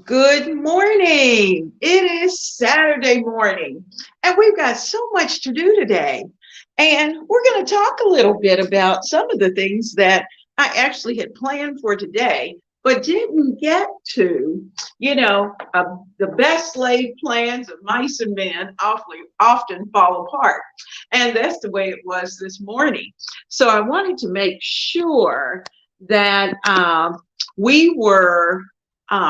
Good morning. It is Saturday morning, and we've got so much to do today. And we're going to talk a little bit about some of the things that I actually had planned for today, but didn't get to. The best laid plans of mice and men often fall apart. And that's the way it was this morning. So I wanted to make sure that we were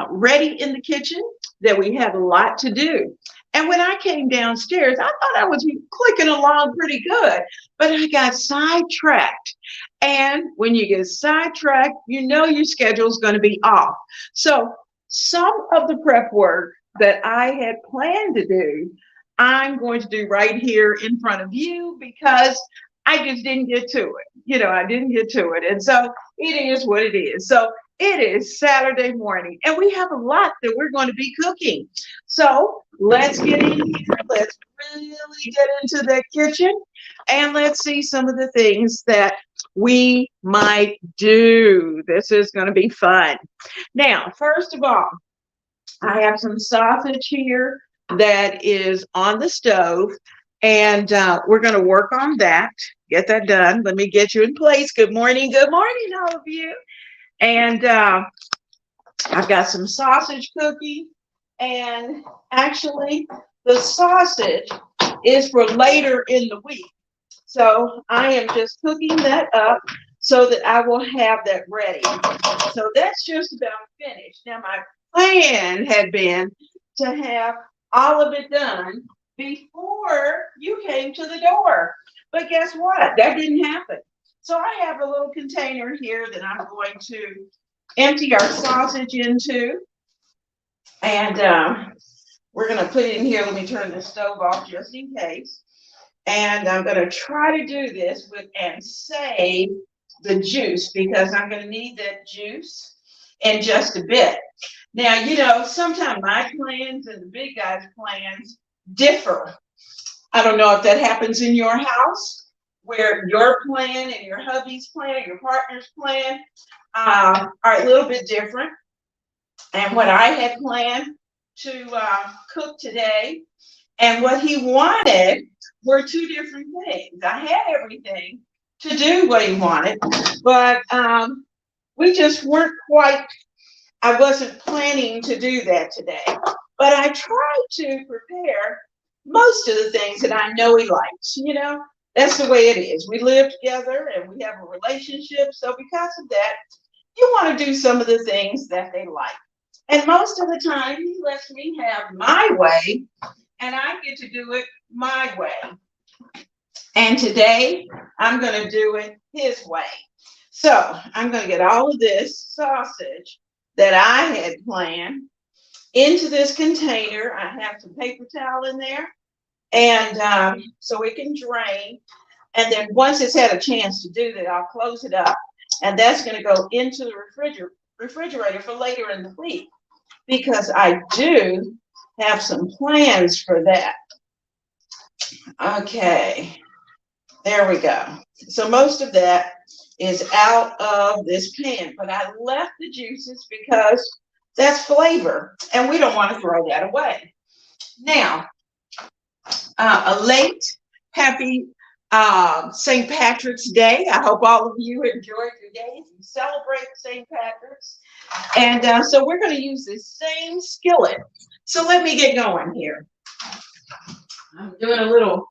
ready in the kitchen, that we had a lot to do. And when I came downstairs, I thought I was clicking along pretty good, but I got sidetracked. And when you get sidetracked, you know your schedule's going to be off. So some of the prep work that I had planned to do, I'm going to do right here in front of you because I just didn't get to it. I didn't get to it. And so it is what it is. So it is Saturday morning, and we have a lot that we're going to be cooking. So let's get in here. Let's really get into the kitchen, and let's see some of the things that we might do. This is going to be fun. Now, first of all, I have some sausage here that is on the stove, and we're going to work on that. Get that done. Let me get you in place. Good morning, all of you. And I've got some sausage cooking, and actually the sausage is for later in the week. So I am just cooking that up so that I will have that ready. So that's just about finished. Now my plan had been to have all of it done before you came to the door. But guess what? That didn't happen. So I have a little container here that I'm going to empty our sausage into. And we're going to put it in here. Let me turn the stove off just in case. And I'm going to try to do this and save the juice because I'm going to need that juice in just a bit. Now, sometimes my plans and the big guys' plans differ. I don't know if that happens in your house, where your plan and your hubby's plan, your partner's plan are a little bit different. And what I had planned to cook today and what he wanted were two different things. I had everything to do what he wanted, but we just weren't quite, I wasn't planning to do that today. But I tried to prepare most of the things that I know he likes, That's the way it is. We live together and we have a relationship. So because of that, you want to do some of the things that they like. And most of the time, he lets me have my way, and I get to do it my way. And today, I'm going to do it his way. So I'm going to get all of this sausage that I had planned into this container. I have some paper towel in there, and so it can drain. And then once it's had a chance to do that, I'll close it up. And that's going to go into the refrigerator for later in the week because I do have some plans for that. Okay, there we go. So most of that is out of this pan, but I left the juices because that's flavor, and we don't want to throw that away. Now, a late happy St. Patrick's Day. I hope all of you enjoyed your day. You celebrate St. Patrick's. And so we're going to use this same skillet. So let me get going here. I'm doing a little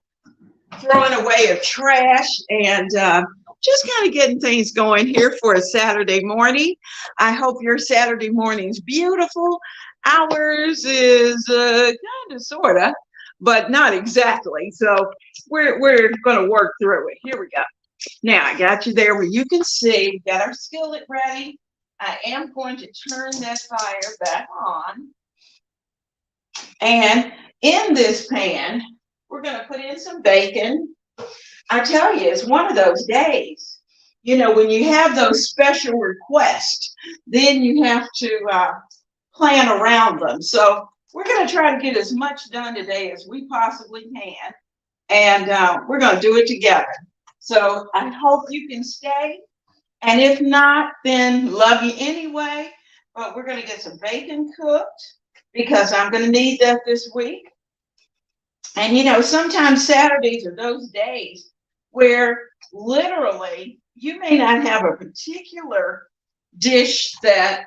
throwing away of trash and just kind of getting things going here for a Saturday morning. I hope your Saturday morning's beautiful. Ours is kind of, sort of, but not exactly. So we're going to work through it. Here we go. Now I got you there where you can see. We got our skillet ready. I am going to turn that fire back on. And in this pan, we're going to put in some bacon. I tell you, it's one of those days, when you have those special requests, then you have to plan around them. So we're going to try to get as much done today as we possibly can. And we're going to do it together. So I hope you can stay. And if not, then love you anyway. But we're going to get some bacon cooked because I'm going to need that this week. And sometimes Saturdays are those days where literally you may not have a particular dish that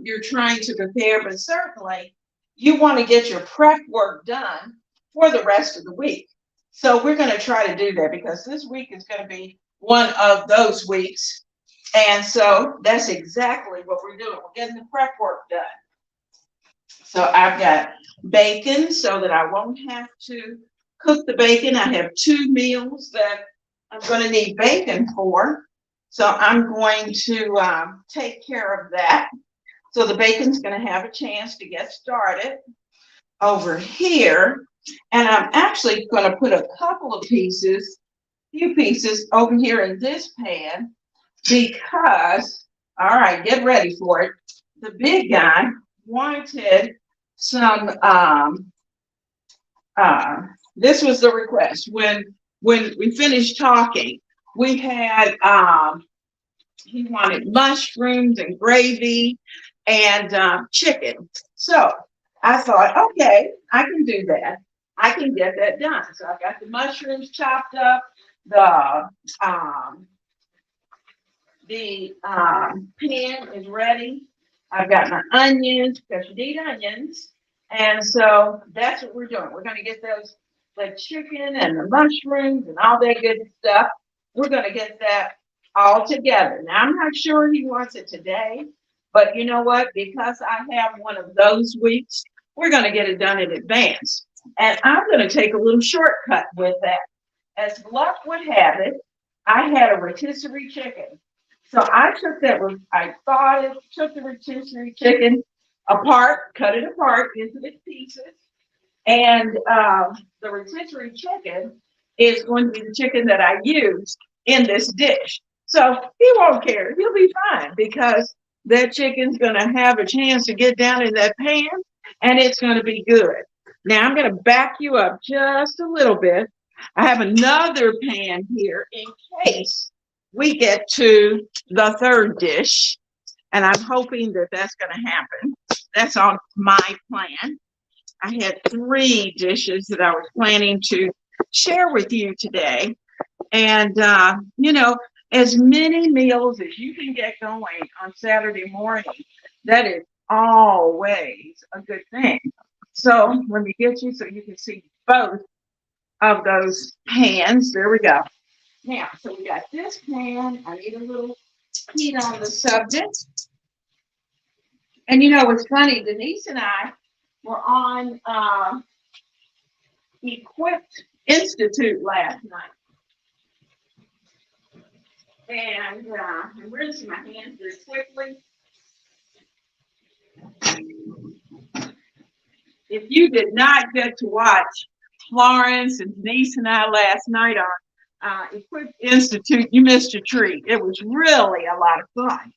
you're trying to prepare, but certainly you want to get your prep work done for the rest of the week. So we're going to try to do that because this week is going to be one of those weeks. And so that's exactly what we're doing. We're getting the prep work done. So I've got bacon so that I won't have to cook the bacon. I have 2 meals that I'm going to need bacon for. So I'm going to take care of that. So the bacon's going to have a chance to get started over here. And I'm actually going to put a few pieces over here in this pan because, all right, get ready for it. The big guy wanted some, this was the request. When we finished talking, we had, he wanted mushrooms and gravy and chicken. So I thought, okay, I can do that. I can get that done. So I've got the mushrooms chopped up, the pan is ready. I've got my onions because you need onions. And so that's what we're doing. We're going to get the chicken and the mushrooms and all that good stuff. We're going to get that all together. Now, I'm not sure he wants it today, but you know what? Because I have one of those weeks, we're going to get it done in advance. And I'm going to take a little shortcut with that. As luck would have it, I had a rotisserie chicken. So I took took the rotisserie chicken apart, cut it apart into the pieces. And the rotisserie chicken is going to be the chicken that I use in this dish. So he won't care. He'll be fine because that chicken's going to have a chance to get down in that pan and it's going to be good. Now I'm going to back you up just a little bit. I have another pan here in case we get to the third dish. And I'm hoping that that's going to happen. That's on my plan. I had 3 dishes that I was planning to share with you today. And, as many meals as you can get going on Saturday morning, that is always a good thing. So let me get you so you can see both of those pans. There we go. Now, so we got this pan. I need a little heat on the subject. And it's funny, Denise and I were on Equipped Institute last night. And I'm rinsing my hands very quickly. If you did not get to watch Florence and Denise and I last night on Equipped Institute, you missed a treat. It was really a lot of fun.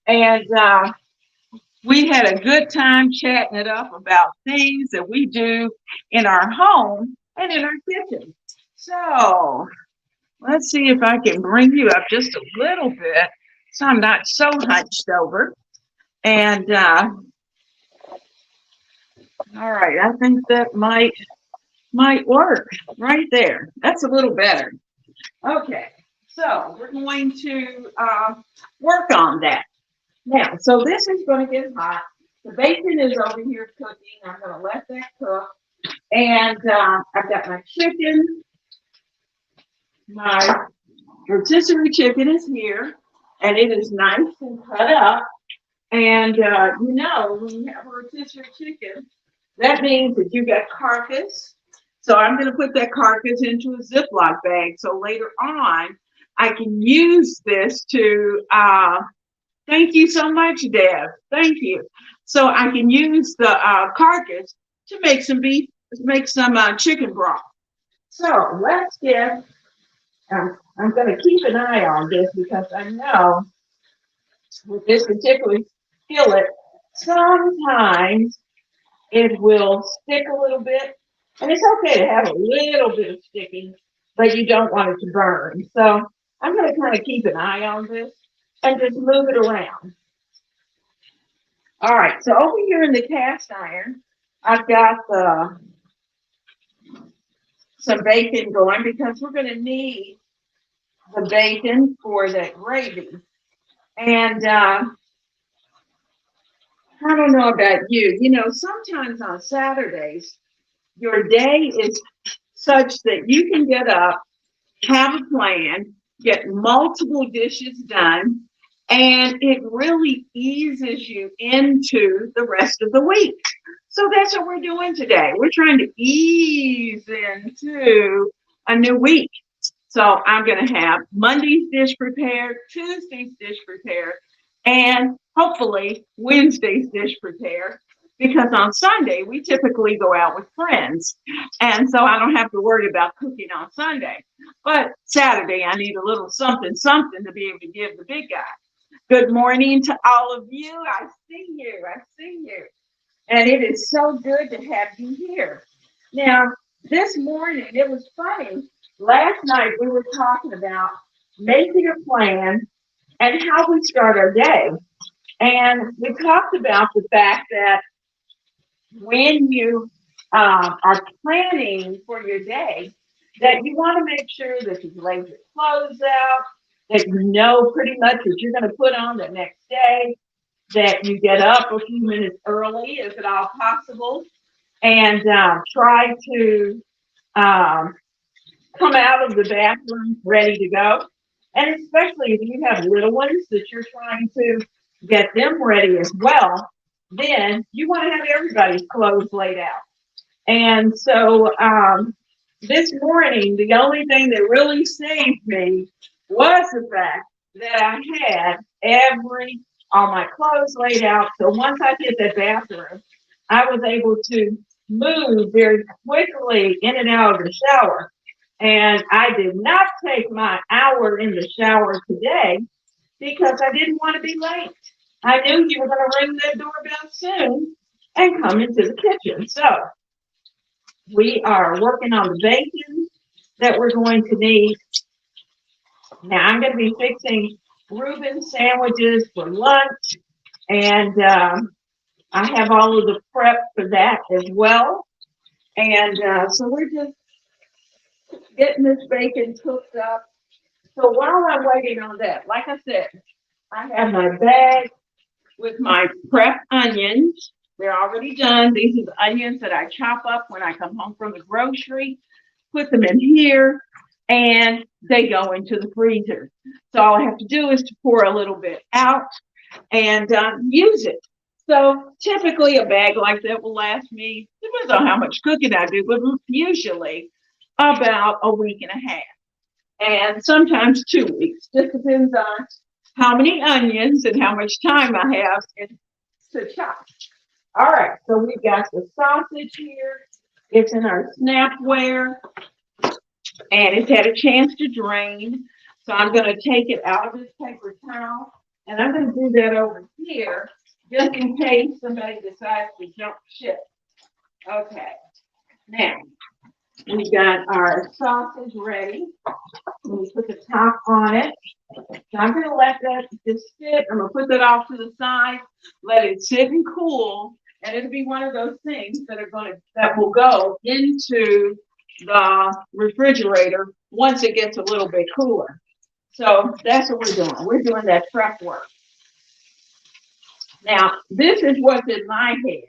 And we had a good time chatting it up about things that we do in our home and in our kitchen. So let's see if I can bring you up just a little bit so I'm not so hunched over. And all right, I think that might work right there. That's a little better. Okay, so we're going to work on that. Now, so this is going to get hot. The bacon is over here cooking. I'm going to let that cook. And I've got my chicken. My rotisserie chicken is here. And it is nice and cut up. And, when you have a rotisserie chicken, that means that you got carcass. So I'm going to put that carcass into a Ziploc bag. So later on, I can use this to, thank you so much, Deb. Thank you. So I can use the carcass to make some chicken broth. So let's get, I'm going to keep an eye on this because I know with this particular skillet, sometimes it will stick a little bit. And it's okay to have a little bit of sticking, but you don't want it to burn. So I'm going to kind of keep an eye on this and just move it around. All right, so over here in the cast iron, I've got some bacon going because we're going to need the bacon for that gravy. And I don't know about you. You know, sometimes on Saturdays, your day is such that you can get up, have a plan, get multiple dishes done, and it really eases you into the rest of the week. So that's what we're doing today. We're trying to ease into a new week. So I'm going to have Monday's dish prepared, Tuesday's dish prepared, and hopefully Wednesday's dish prepared. Because on Sunday, we typically go out with friends. And so I don't have to worry about cooking on Sunday. But Saturday, I need a little something, something to be able to give the big guy. Good morning to all of you. I see you. I see you. And it is so good to have you here. Now, this morning, it was funny. Last night, we were talking about making a plan and how we start our day. And we talked about the fact that when you are planning for your day, that you want to make sure that you lay your clothes out, that you know pretty much what you're going to put on the next day, that you get up a few minutes early, if at all possible, and try to come out of the bathroom ready to go. And especially if you have little ones that you're trying to get them ready as well, then you want to have everybody's clothes laid out. And so this morning, the only thing that really saved me was the fact that I had all my clothes laid out. So once I hit the bathroom, I was able to move very quickly in and out of the shower. And I did not take my hour in the shower today because I didn't want to be late. I knew you were going to ring that doorbell soon and come into the kitchen. So we are working on the bacon that we're going to need. Now I'm going to be fixing Reuben sandwiches for lunch, and I have all of the prep for that as well. And so we're just getting this bacon cooked up. So while I'm waiting on that, like I said, I have my bag with my prep onions. They're already done. These are the onions that I chop up when I come home from the grocery, put them in here, and they go into the freezer. So all I have to do is to pour a little bit out and use it. So typically a bag like that will last me, depends on how much cooking I do, but usually about a week and a half. And sometimes 2 weeks. Just depends on how many onions and how much time I have to chop. All right, so we've got the sausage here. It's in our Snapware, and it's had a chance to drain. So I'm going to take it out of this paper towel, and I'm going to do that over here, just in case somebody decides to jump ship. Okay, now we've got our sausage ready. We put the top on it. So I'm going to let that just sit. I'm going to put that off to the side, let it sit and cool, and it'll be one of those things that will go into the refrigerator once it gets a little bit cooler. So that's what we're doing. We're doing that prep work. Now, this is what's in my head,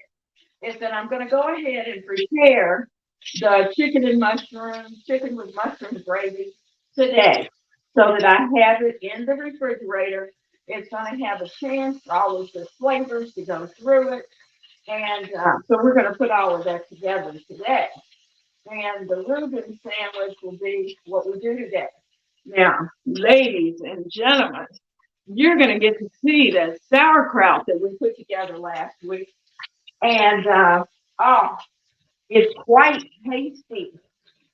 is that I'm going to go ahead and prepare the chicken with mushroom gravy today, so that I have it in the refrigerator. It's going to have a chance for all of the flavors to go through it. And so we're going to put all of that together today. And the Reuben sandwich will be what we do today. Now, ladies and gentlemen, you're going to get to see the sauerkraut that we put together last week. And, it's quite tasty.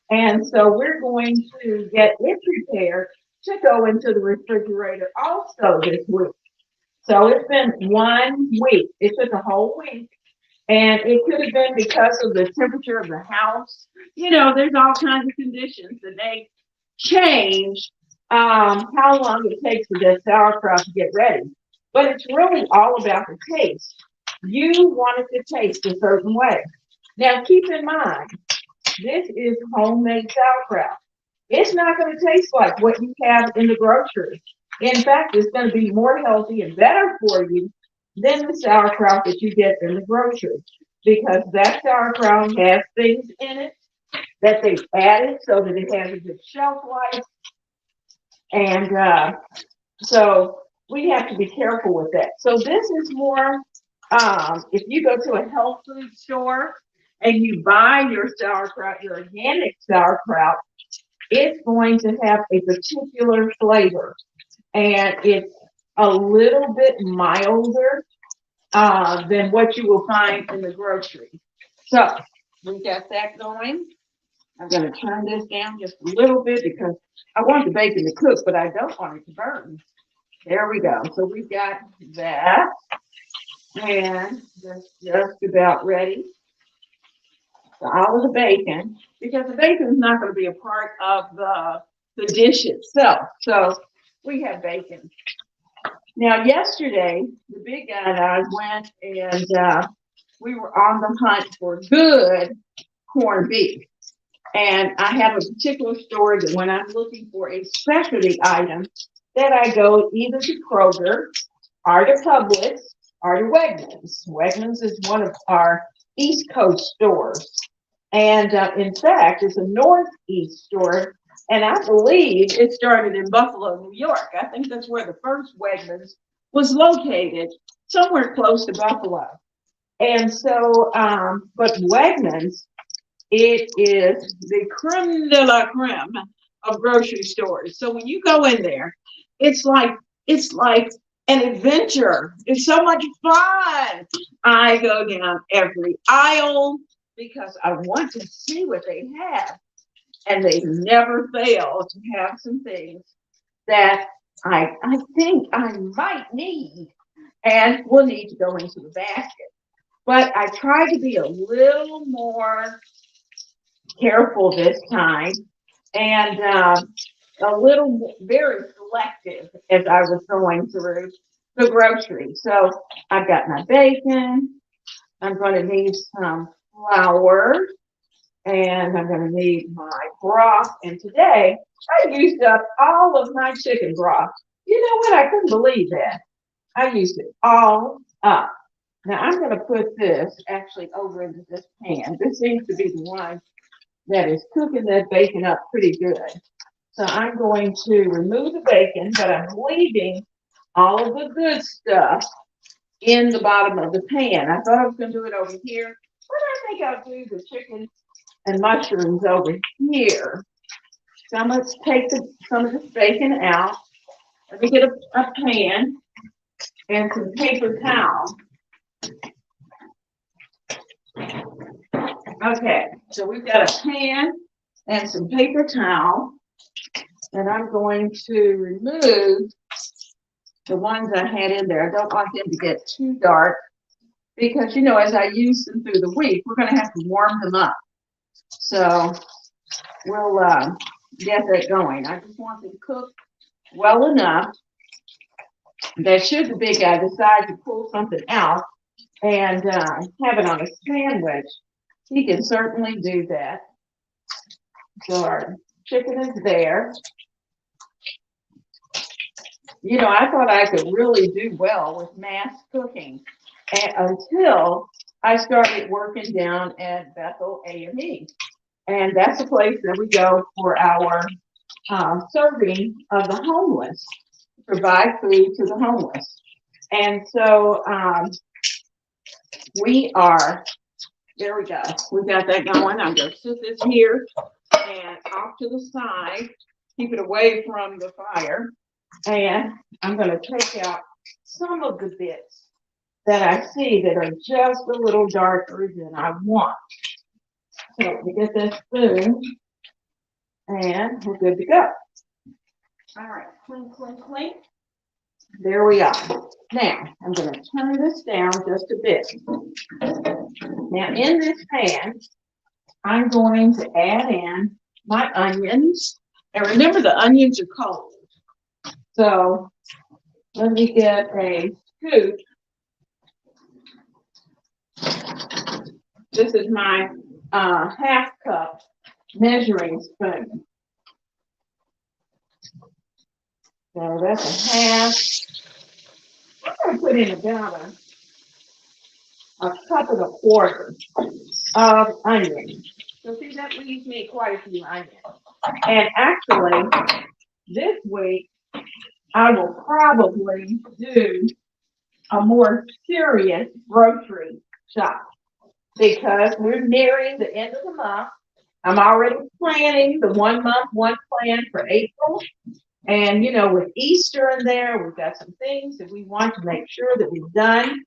And so we're going to get it prepared to go into the refrigerator also this week. So it's been 1 week. It took a whole week. And it could have been because of the temperature of the house. You know, there's all kinds of conditions that they change how long it takes for that sauerkraut to get ready. But it's really all about the taste. You want it to taste a certain way. Now, keep in mind, this is homemade sauerkraut. It's not going to taste like what you have in the grocery. In fact, it's going to be more healthy and better for you than the sauerkraut that you get in the grocery because that sauerkraut has things in it that they've added so that it has a good shelf life. And so we have to be careful with that. So this is more, if you go to a health food store and you buy your sauerkraut, your organic sauerkraut, it's going to have a particular flavor. And it's a little bit milder than what you will find in the grocery. So we got that going. I'm going to turn this down just a little bit because I want the bacon to cook, but I don't want it to burn. There we go. So we've got that. And that's just about ready. So all of the bacon, because the bacon is not going to be a part of the dish itself. So we have bacon. Now, yesterday, the big guy and I went and we were on the hunt for good corned beef. And I have a particular store that when I'm looking for a specialty item, that I go either to Kroger or to Publix or to Wegmans. Wegmans is one of our East Coast stores. And in fact, it's a Northeast store. And I believe it started in Buffalo, New York. I think that's where the first Wegmans was located, somewhere close to Buffalo. And so, but Wegmans, it is the creme de la creme of grocery stores. So when you go in there, it's like an adventure. It's so much fun. I go down every aisle because I want to see what they have. And they never fail to have some things that I think I might need and will need to go into the basket. But I try to be a little more careful this time and a little very selective as I was going through the grocery. So I've got my bacon. I'm going to need some flour. And I'm going to need my broth. And today, I used up all of my chicken broth. You know what? I couldn't believe that. I used it all up. Now, I'm going to put this actually over into this pan. This seems to be the one that is cooking that bacon up pretty good. So I'm going to remove the bacon, but I'm leaving all of the good stuff in the bottom of the pan. I thought I was going to do it over here, but I think I'll do the chicken and mushrooms over here. So I'm going to take some of this bacon out. Let me get a pan and some paper towel. Okay, so we've got a pan and some paper towel. And I'm going to remove the ones I had in there. I don't want them to get too dark because, you know, as I use them through the week, we're going to have to warm them up. So we'll get that going. I just want them cooked well enough that should the big guy decide to pull something out and have it on a sandwich, he can certainly do that. So our chicken is there. You know, I thought I could really do well with mass cooking until I started working down at Bethel A&E. And that's the place that we go for our serving of the homeless, provide food to the homeless. And so there we go. We got that going. I'm going to sit this here and off to the side, keep it away from the fire. And I'm going to take out some of the bits that I see that are just a little darker than I want. So let me get this spoon and we're good to go. All right, clink, clink, clink. There we are. Now, I'm going to turn this down just a bit. Now, in this pan, I'm going to add in my onions. And remember, the onions are cold. So let me get a scoop This is my half cup measuring spoon. So that's a half. I'm going to put in about a cup and a quarter of onion. So see, that leaves me quite a few onions. And actually, this week, I will probably do a more serious grocery shop because we're nearing the end of the month. I'm already planning the 1 month, one plan for April. And, you know, with Easter in there, we've got some things that we want to make sure that we've done.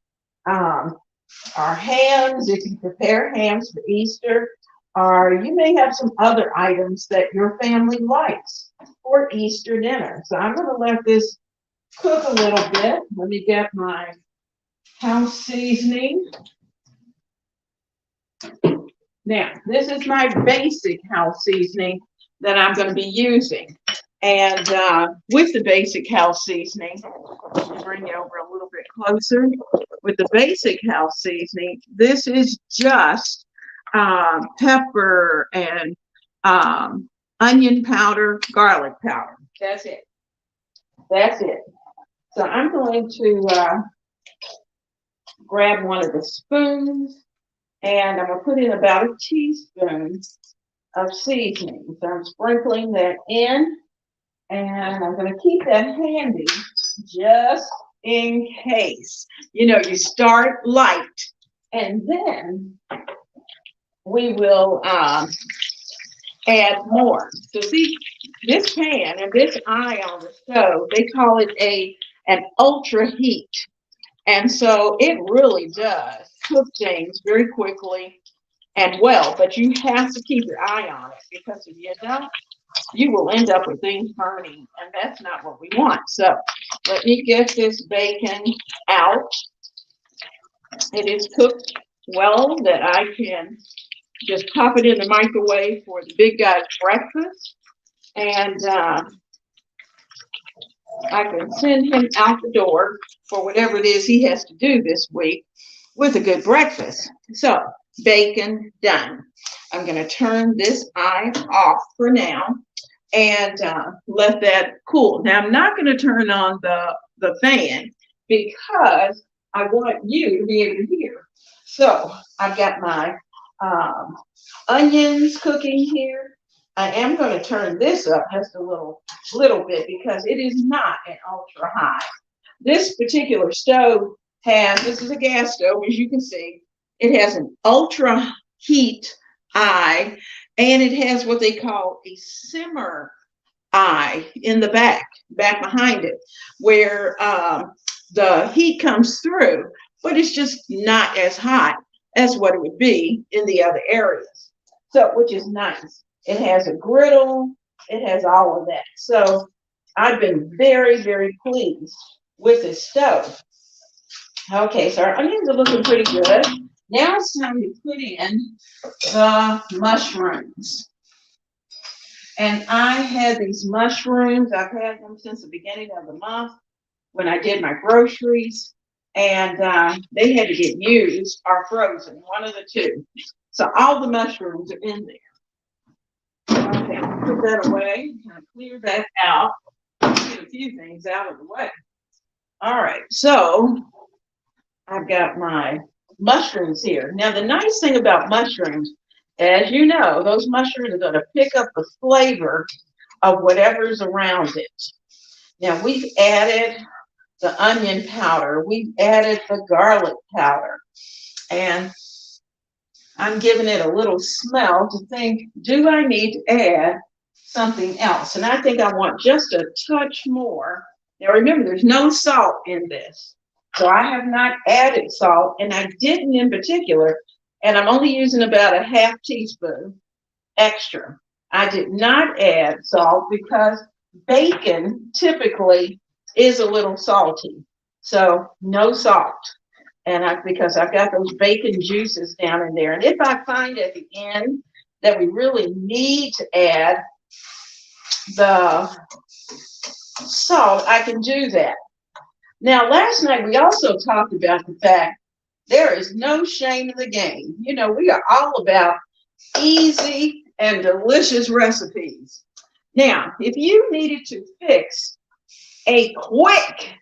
Our hams, if you prepare hams for Easter, or you may have some other items that your family likes for Easter dinner. So I'm going to let this cook a little bit. Let me get my house seasoning. Now, this is my basic house seasoning that I'm going to be using. And with the basic house seasoning, let me bring you over a little bit closer. With the basic house seasoning, this is just pepper and onion powder, garlic powder. That's it. That's it. So I'm going to grab one of the spoons, and I'm going to put in about a teaspoon of seasoning. So I'm sprinkling that in, and I'm going to keep that handy just in case. You know, you start light, and then we will add more. So see, this pan and this eye on the stove, they call it an ultra heat. And so it really does cook things very quickly and well, but you have to keep your eye on it because if you don't, you will end up with things burning, and that's not what we want. So let me get this bacon out. It is cooked well that I can just pop it in the microwave for the big guy's breakfast, and I can send him out the door for whatever it is he has to do this week with a good breakfast. So bacon done. I'm going to turn this eye off for now and let that cool. Now I'm not going to turn on the fan because I want you to be able to hear. So I've got my onions cooking here. I am going to turn this up just a little bit because it is not an ultra high. This particular stove this is a gas stove, as you can see. It has an ultra heat eye, and it has what they call a simmer eye in the back behind it, where the heat comes through, but it's just not as hot as what it would be in the other areas. So, which is nice. It has a griddle. It has all of that. So I've been very, very pleased with this stove. Okay, so our onions are looking pretty good. Now it's time to put in the mushrooms. And I had these mushrooms. I've had them since the beginning of the month when I did my groceries. And they had to get used or frozen, one of the two. So all the mushrooms are in there. Okay, put that away. Kind of clear that out. Get a few things out of the way. All right, so I've got my mushrooms here. Now, the nice thing about mushrooms, as you know, those mushrooms are going to pick up the flavor of whatever's around it. Now, we've added the onion powder. We've added the garlic powder. And I'm giving it a little smell to think, do I need to add something else? And I think I want just a touch more. Now, remember, there's no salt in this. So I have not added salt, and I didn't in particular, and I'm only using about a half teaspoon extra. I did not add salt because bacon typically is a little salty. So no salt. And because I've got those bacon juices down in there. And if I find at the end that we really need to add the salt, I can do that. Now, last night we also talked about the fact There is no shame in the game. You know, we are all about easy and delicious recipes. Now, if you needed to fix a quick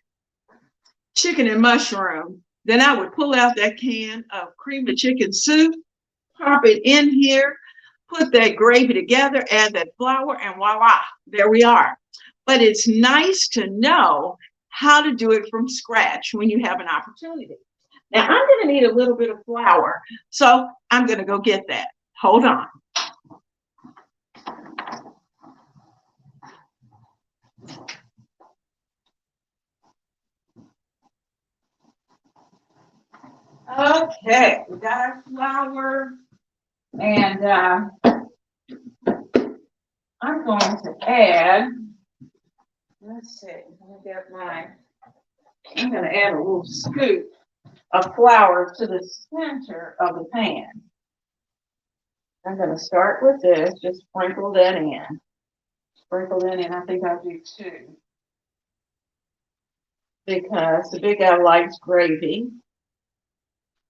chicken and mushroom, then I would pull out that can of cream of chicken soup, pop it in here, put that gravy together, add that flour, and voila, there we are. But it's nice to know how to do it from scratch when you have an opportunity. Now, I'm going to need a little bit of flour, so I'm going to go get that. Hold on. Okay, we got our flour, and I'm going to add, let's see, I'm going to add a little scoop of flour to the center of the pan. I'm going to start with this, just sprinkle that in. Sprinkle that in, I think I'll do 2. Because the big guy likes gravy.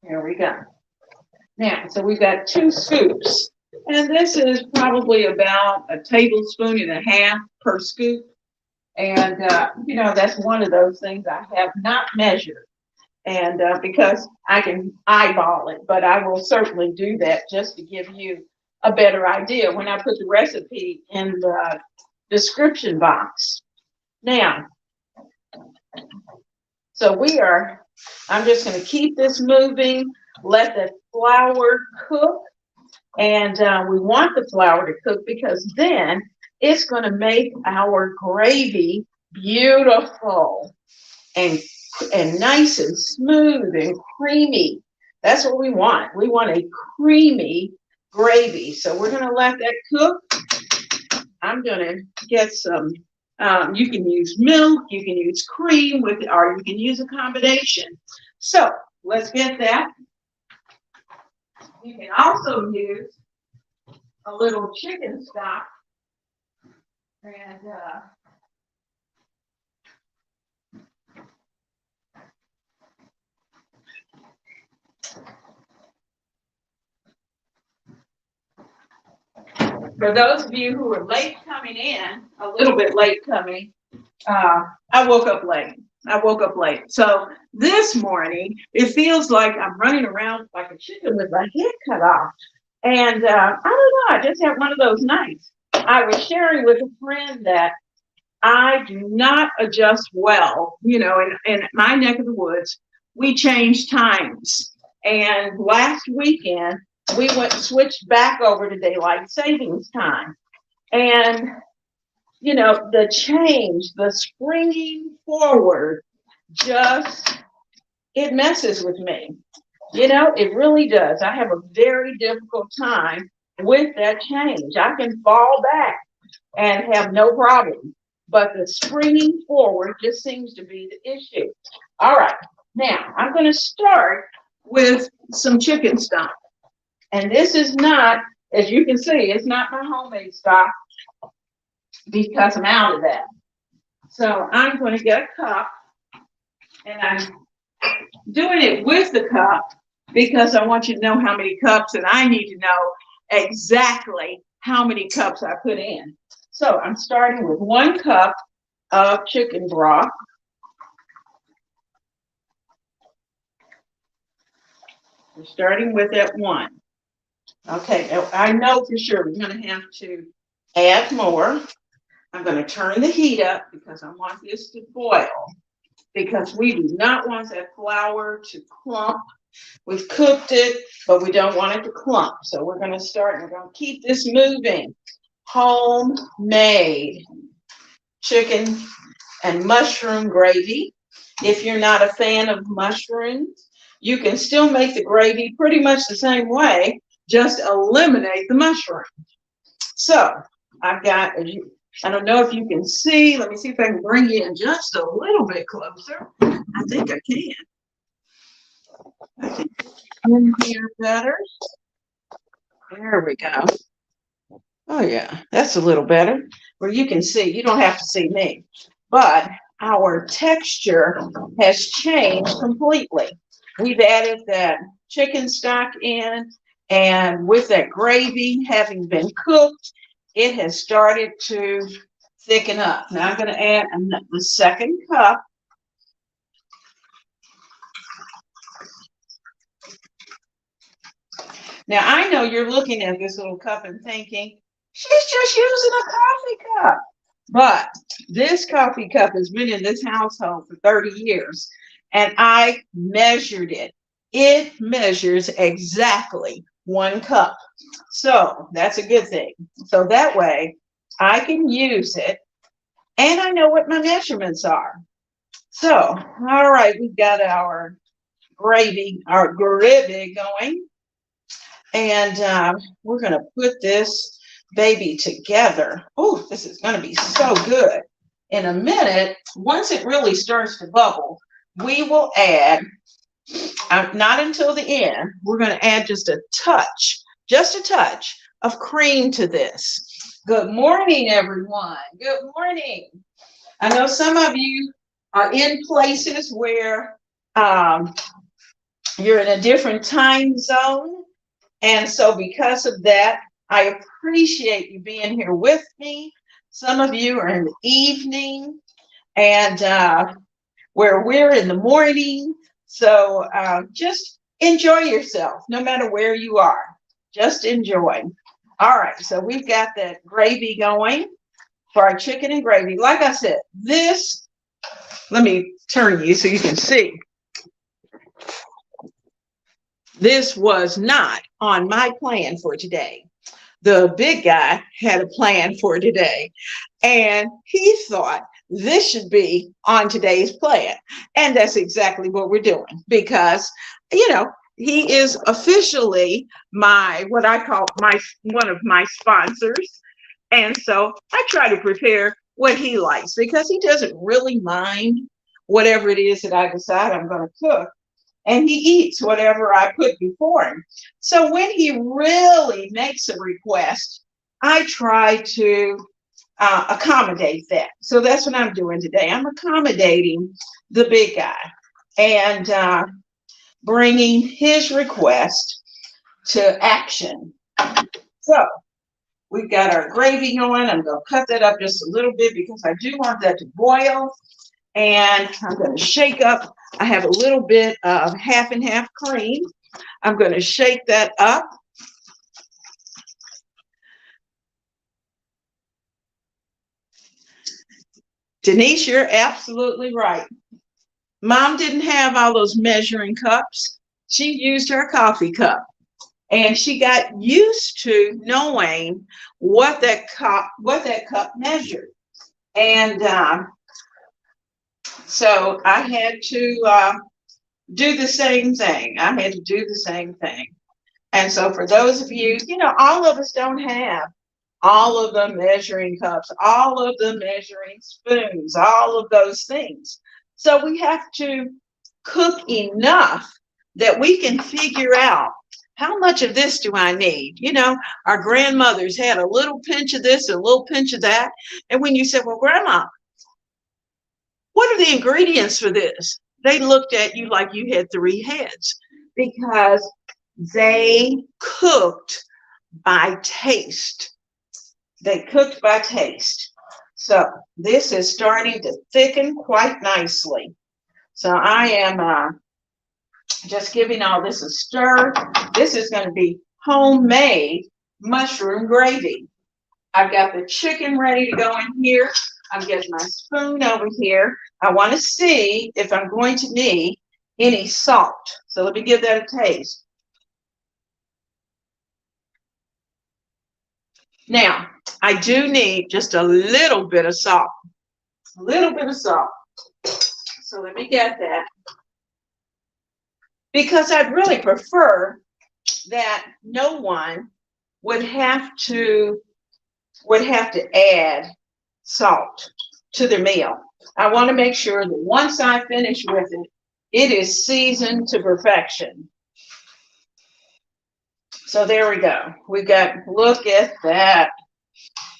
Here we go. Now, so we've got 2 scoops. And this is probably about a tablespoon and a half per scoop. And, you know, that's one of those things I have not measured. And because I can eyeball it, but I will certainly do that just to give you a better idea when I put the recipe in the description box. Now, so I'm just going to keep this moving, let the flour cook. And we want the flour to cook because then it's going to make our gravy beautiful and nice and smooth and creamy. That's what we want. We want a creamy gravy. So we're going to let that cook. I'm going to get some, you can use milk, you can use cream with, or you can use a combination. So let's get that. You can also use a little chicken stock. And for those of you who are late coming in, a little bit late coming, I woke up late. So this morning, it feels like I'm running around like a chicken with my head cut off. And I don't know, I just had one of those nights. I was sharing with a friend that I do not adjust well. You know, in my neck of the woods, we change times. And last weekend, we switched back over to daylight savings time. And, you know, the change, the springing forward, it messes with me. You know, it really does. I have a very difficult time with that change. I can fall back and have no problem. But the springing forward just seems to be the issue. All right. Now, I'm going to start with some chicken stock. And this is not, as you can see, it's not my homemade stock because I'm out of that. So I'm going to get a cup, and I'm doing it with the cup because I want you to know how many cups, and I need to know exactly how many cups I put in. So I'm starting with 1 cup of chicken broth. We're starting with that 1. Okay, now I know for sure we're going to have to add more. I'm going to turn the heat up because I want this to boil, because we do not want that flour to clump. We've cooked it, but we don't want it to clump. So we're going to start, and we're going to keep this moving. Homemade chicken and mushroom gravy. If you're not a fan of mushrooms, you can still make the gravy pretty much the same way, just eliminate the mushrooms. So I've got, I don't know if you can see, let me see if I can bring you in just a little bit closer. I think I can. I think in here better. There we go. Oh yeah, that's a little better. Where you can see, you don't have to see me, but our texture has changed completely. We've added that chicken stock in, and with that gravy having been cooked, it has started to thicken up. Now I'm going to add the second cup. Now I know you're looking at this little cup and thinking, she's just using a coffee cup. But this coffee cup has been in this household for 30 years, and I measured it. It measures exactly 1 cup. So that's a good thing. So that way I can use it, and I know what my measurements are. So, all right, we've got our gravy going. And we're going to put this baby together. Oh, this is going to be so good. In a minute, once it really starts to bubble, we will add, not until the end, we're going to add just a touch of cream to this. Good morning, everyone. Good morning. I know some of you are in places where you're in a different time zone. And so because of that, I appreciate you being here with me. Some of you are in the evening, and where we're in the morning. So just enjoy yourself, no matter where you are. Just enjoy. All right, so we've got that gravy going for our chicken and gravy. Like I said, this, let me turn you so you can see. This was not on my plan for today. The big guy had a plan for today, and he thought this should be on today's plan. And that's exactly what we're doing, because, he is officially what I call one of my sponsors. And so I try to prepare what he likes, because he doesn't really mind whatever it is that I decide I'm going to cook. And he eats whatever I put before him. So when he really makes a request, I try to accommodate that. So that's what I'm doing today. I'm accommodating the big guy and bringing his request to action. So we've got our gravy going. I'm going to cut that up just a little bit because I do want that to boil. And I'm going to shake up. I have a little bit of half and half cream. I'm going to shake that up. Denise, you're absolutely right. Mom didn't have all those measuring cups. She used her coffee cup. And she got used to knowing what that cup measured. And so I had to do the same thing. And so for those of you, all of us don't have all of the measuring cups, all of the measuring spoons, all of those things. So we have to cook enough that we can figure out, how much of this do I need? Our grandmothers had a little pinch of this, a little pinch of that. And when you said, well, Grandma, what are the ingredients for this? They looked at you like you had 3 heads, because they cooked by taste. So this is starting to thicken quite nicely. So I am just giving all this a stir. This is going to be homemade mushroom gravy. I've got the chicken ready to go in here. I'm getting my spoon over here. I want to see if I'm going to need any salt. So let me give that a taste. Now, I do need just a little bit of salt. So let me get that. Because I'd really prefer that no one would have to add salt to their meal. I want to make sure that once I finish with it, it is seasoned to perfection. So there we go. Look at that.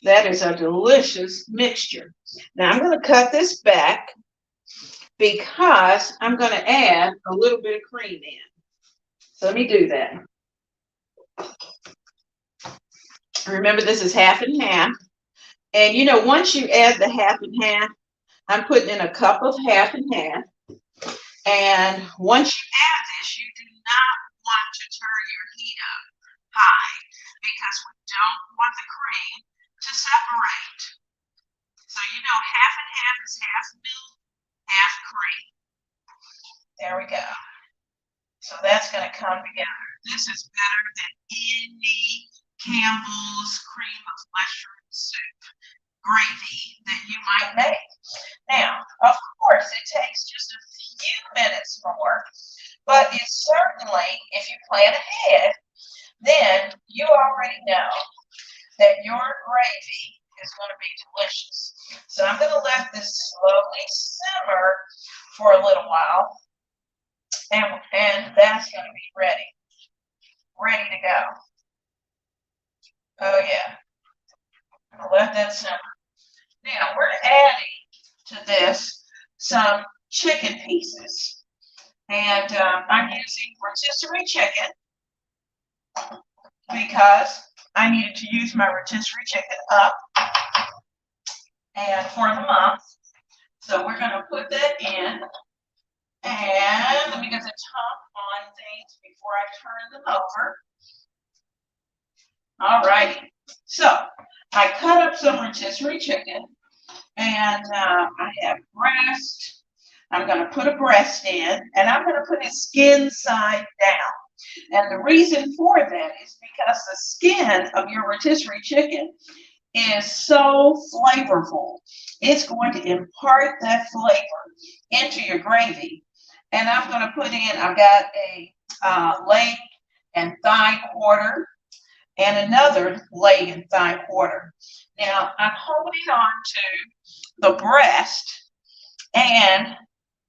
That is a delicious mixture. Now I'm going to cut this back because I'm going to add a little bit of cream in. So let me do that. Remember, this is half and half. And you know, once you add the half and half, I'm putting in a cup of half and half. And once you add this, you do not want to turn your heat up high because we don't want the cream to separate. So you know, half and half is half milk, half cream. There we go. So that's going to come together. This is better than any Campbell's cream of mushroom soup gravy that you might make. Now, of course, it takes just a few minutes more, but it certainly, if you plan ahead, then you already know that your gravy is going to be delicious. So I'm going to let this slowly simmer for a little while, and that's going to be ready to go. Oh yeah, I'll let that simmer. Now we're adding to this some chicken pieces, and I'm using rotisserie chicken because I needed to use my rotisserie chicken up and for the month. So we're going to put that in, and let me get the top on things before I turn them over. All righty. So I cut up some rotisserie chicken, and I have breast. I'm going to put a breast in, and I'm going to put it skin side down. And the reason for that is because the skin of your rotisserie chicken is so flavorful. It's going to impart that flavor into your gravy. And I'm going to put in, I've got a leg and thigh quarter and another leg and thigh quarter. Now I'm holding on to the breast and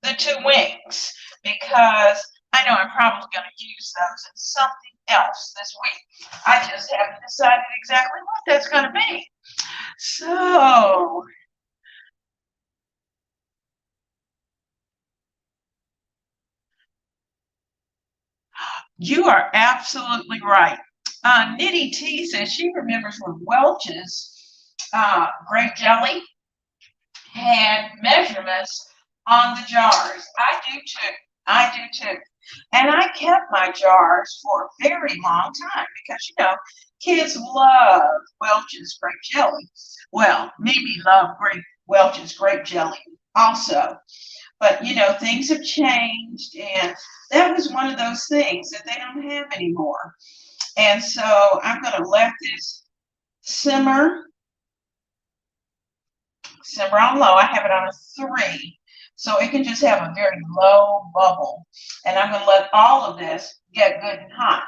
the two wings because I know I'm probably going to use those in something else this week. I just haven't decided exactly what that's going to be. So you are absolutely right. Nitty T says she remembers when Welch's grape jelly had measurements on the jars. I do too. And I kept my jars for a very long time because, you know, kids love Welch's grape jelly. Well, maybe love Welch's grape jelly also. But, you know, things have changed, and that was one of those things that they don't have anymore. And so I'm going to let this simmer on low. I have it on a 3, so it can just have a very low bubble. And I'm going to let all of this get good and hot.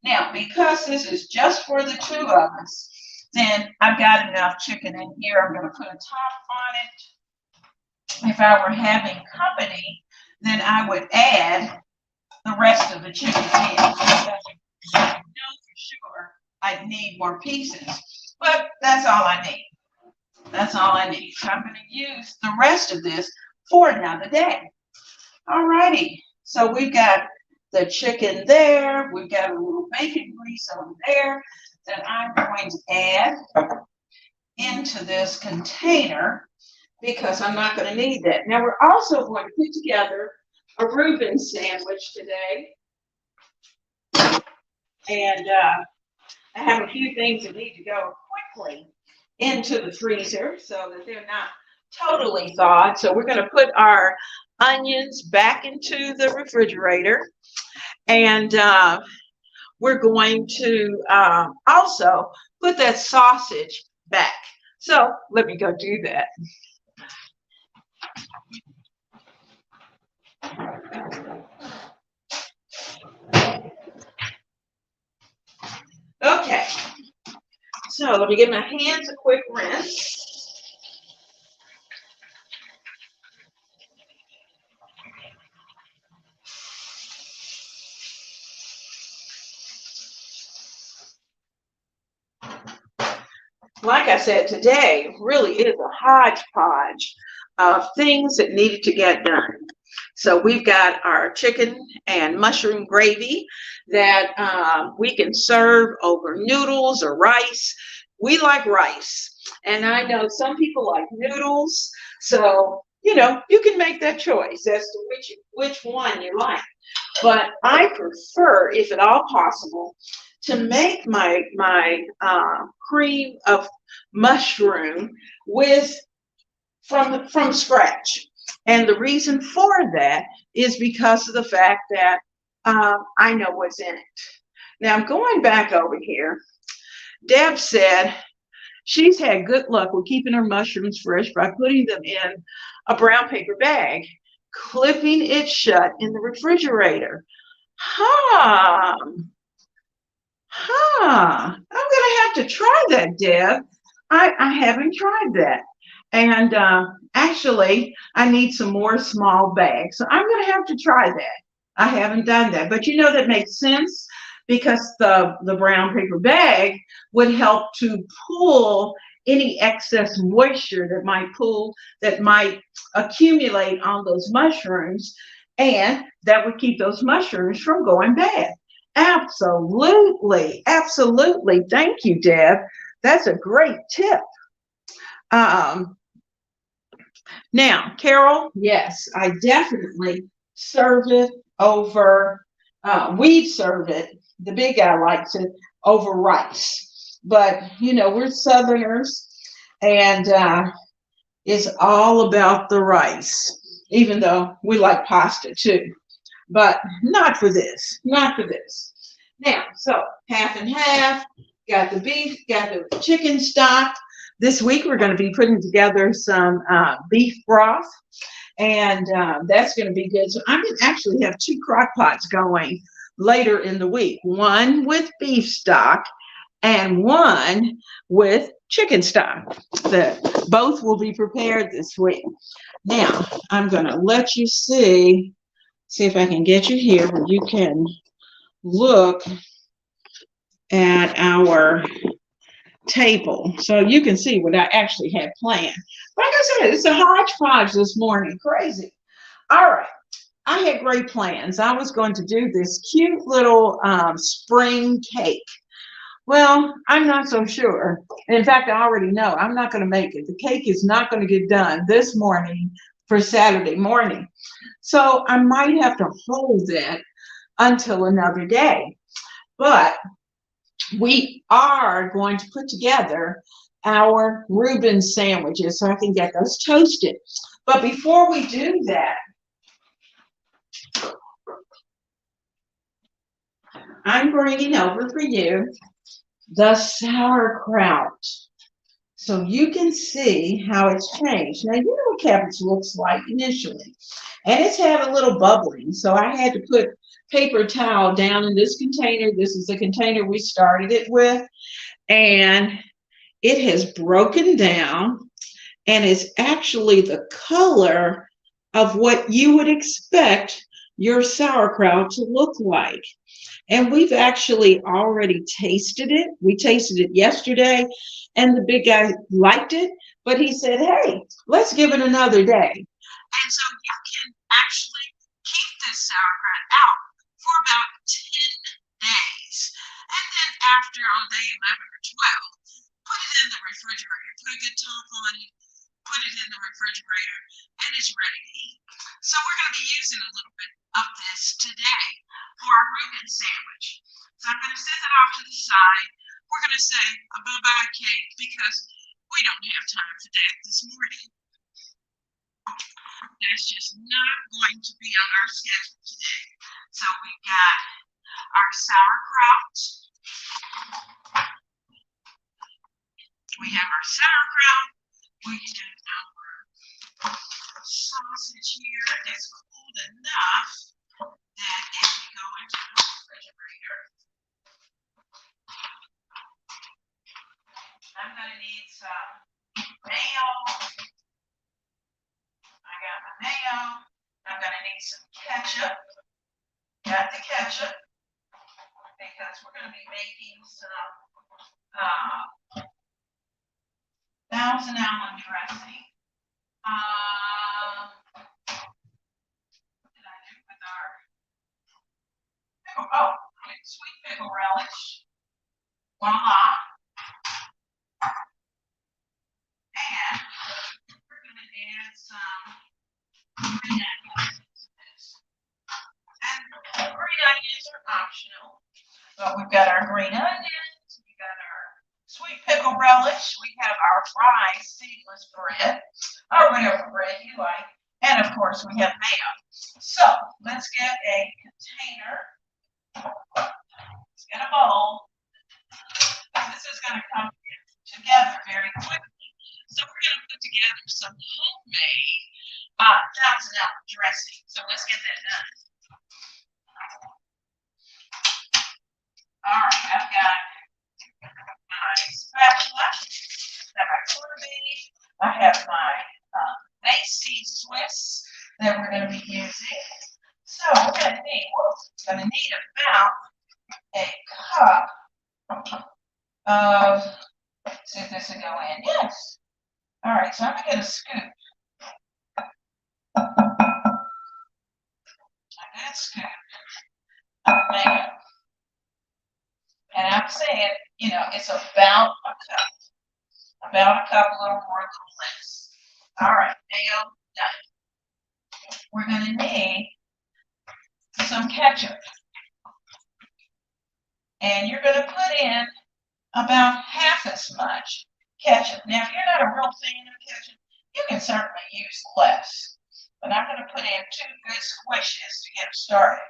Now, because this is just for the two of us, then I've got enough chicken in here. I'm going to put a top on it. If I were having company, then I would add the rest of the chicken in. I know for sure I'd need more pieces, but that's all I need. That's all I need. So I'm going to use the rest of this for another day. All righty. So we've got the chicken there. We've got a little bacon grease over there that I'm going to add into this container because I'm not going to need that. Now we're also going to put together a Reuben sandwich today. And I have a few things that need to go quickly into the freezer so that they're not totally thawed. So we're going to put our onions back into the refrigerator, and we're going to also put that sausage back. So let me go do that. Okay, so let me give my hands a quick rinse. Like I said, today really is a hodgepodge of things that needed to get done. So we've got our chicken and mushroom gravy that we can serve over noodles or rice. We like rice. And I know some people like noodles. So, you can make that choice as to which one you like. But I prefer, if at all possible, to make my cream of mushroom with from scratch. And the reason for that is because of the fact that I know what's in it. Now, going back over here, Deb said she's had good luck with keeping her mushrooms fresh by putting them in a brown paper bag, clipping it shut in the refrigerator. Huh. I'm going to have to try that, Deb. I haven't tried that. And actually, I need some more small bags. So I'm going to have to try that. I haven't done that. But that makes sense because the brown paper bag would help to pull any excess moisture that might accumulate on those mushrooms, and that would keep those mushrooms from going bad. Absolutely. Absolutely. Thank you, Deb. That's a great tip. Now, Carol, yes, I definitely serve it over, we serve it, the big guy likes it, over rice. But, we're Southerners, and it's all about the rice, even though we like pasta too. But not for this, not for this. Now, so half and half, got the beef, got the chicken stock. This week, we're going to be putting together some beef broth, and that's going to be good. So I'm going to actually have 2 crock pots going later in the week, one with beef stock and one with chicken stock. Both will be prepared this week. Now, I'm going to let you see if I can get you here where you can look at our table so you can see what I actually had planned. Like I said, it's a hodgepodge this morning. Crazy. All right. I had great plans. I was going to do this cute little spring cake. Well, I'm not so sure. In fact, I already know I'm not going to make it. The cake is not going to get done this morning for Saturday morning. So I might have to hold that until another day. But we are going to put together our Reuben sandwiches so I can get those toasted. But before we do that, I'm bringing over for you the sauerkraut so you can see how it's changed. Now, you know what cabbage looks like initially, and it's had a little bubbling. So I had to put paper towel down in this container. This is the container we started it with, and it has broken down, and it's actually the color of what you would expect your sauerkraut to look like. And we've actually already tasted it. We tasted it yesterday, and the big guy liked it, but he said, hey, let's give it another day. And so you can actually keep this sauerkraut out for about 10 days. And then after on day 11 or 12, put it in the refrigerator, put a good top on it, put it in the refrigerator, and it's ready to eat. So we're going to be using a little bit of this today for our Reuben sandwich. So I'm going to set that off to the side. We're going to say a bye-bye cake because we don't have time for that this morning. That's just not going to be on our schedule today. So we've got our sauerkraut. We have our sauerkraut. We have our sausage here. It's cold enough that it can go into the refrigerator. I'm going to need some mayo. I got my mayo. I'm going to need some ketchup. Got the ketchup because we're going to be making some Thousand Almond dressing. sweet pickle relish. Voila. And we're going to add some green onions. And green onions are optional. But we've got our green onions, we've got our sweet pickle relish, we have our rye seedless bread, or whatever bread you like, and of course we have mayo. So let's get a container, let's get a bowl. This is going to come together very quickly. So we're going to put together some homemade Thousand Island dressing. So let's get that done. All right, I've got my spatula, I've got my corned beef, I have my Macy Swiss that we're going to be using. So we're going to need about a cup of, let's see if this will go in. Yes. All right, so I'm going to get a scoop. A good scoop of mayo. And I'm saying, you know, it's about a cup. About a cup, a little more, a little less. All right, mayo done. We're going to need some ketchup. And you're going to put in about half as much ketchup. Now, if you're not a real fan of ketchup, you can certainly use less. But I'm going to put in 2 good squishes to get started.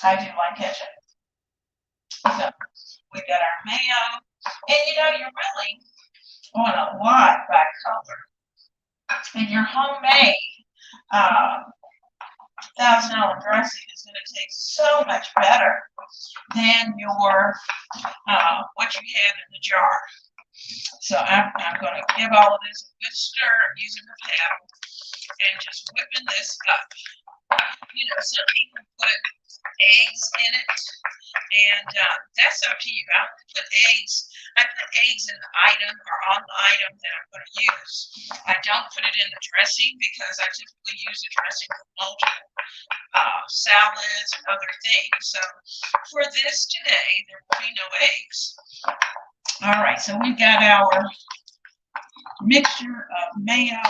I do like ketchup. So we've got our mayo. And you know, you really want a lot by color. And your homemade Thousand Island dressing is going to taste so much better than your what you have in the jar. So I'm going to give all of this a good stir using the paddle and just whipping this up. You know, some people put eggs in it, and that's up to you. I put eggs in the item or on the item that I'm going to use. I don't put it in the dressing because I typically use the dressing for multiple salads and other things. So for this today, there will be no eggs. All right, so we've got our mixture of mayo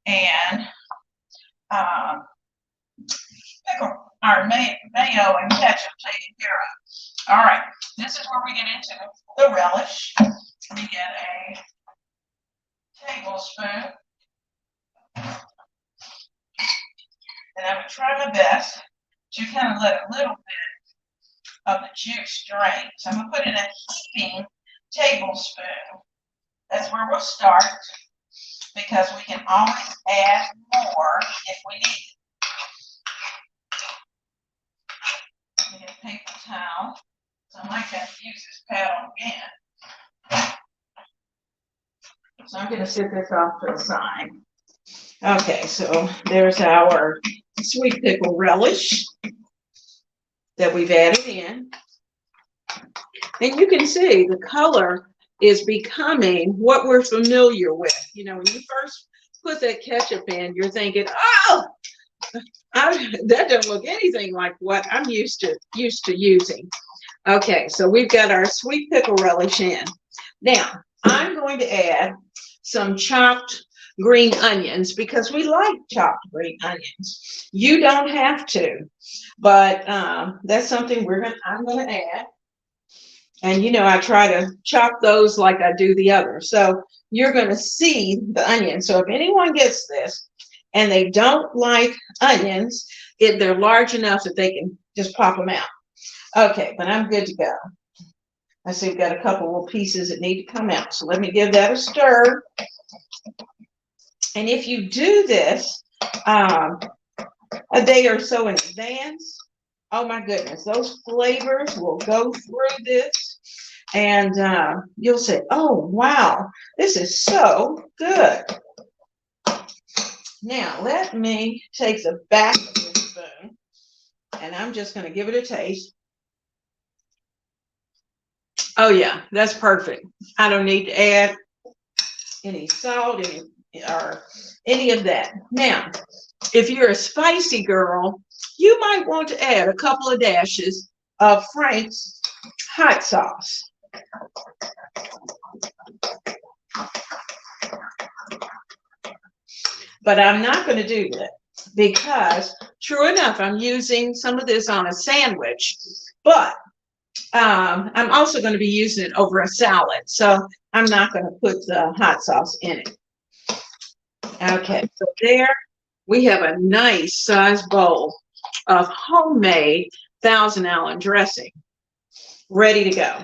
and our mayo and ketchup taken care of. All right, this is where we get into the relish. We get a tablespoon, and I'm going to try my best to kind of let a little bit of the juice drain. So I'm going to put in a heaping tablespoon. That's where we'll start, because we can always add more if we need it. Get a paper towel, so I might have to use this paddle again. So I'm going to sit this off to the side. Okay, so there's our sweet pickle relish that we've added in. And you can see the color is becoming what we're familiar with. You know, when you first put that ketchup in, you're thinking, oh, that doesn't look anything like what I'm used to using. Okay, so we've got our sweet pickle relish in. Now, I'm going to add some chopped green onions because we like chopped green onions. You don't have to, but that's something I'm going to add. And you know, I try to chop those like I do the others. So you're going to see the onion. So if anyone gets this and they don't like onions, they're large enough that they can just pop them out. Okay, but I'm good to go. I see we've got a couple little pieces that need to come out. So let me give that a stir. And if you do this a day or so in advance, oh my goodness, those flavors will go through this, and you'll say, oh wow, this is so good. Now let me take the back of this spoon, and I'm just going to give it a taste. Oh yeah, that's perfect. I don't need to add any salt, any or any of that. Now, if you're a spicy girl, you might want to add a couple of dashes of Frank's hot sauce. But I'm not going to do that because, true enough, I'm using some of this on a sandwich, but I'm also going to be using it over a salad, so I'm not going to put the hot sauce in it. Okay, so there we have a nice size bowl of homemade Thousand Island dressing ready to go.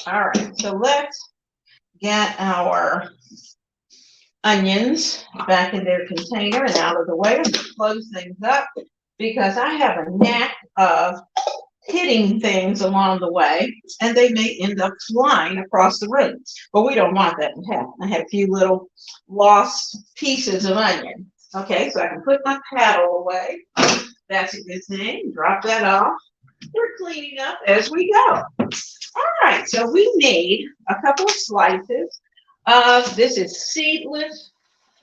All right, so let's get our onions back in their container and out of the way. I'm going to close things up because I have a knack of hitting things along the way, and they may end up flying across the room. But we don't want that to happen. I have a few little lost pieces of onion. Okay, so I can put my paddle away. That's a good thing. Drop that off. We're cleaning up as we go. All right, so we need a couple of slices of, this is seedless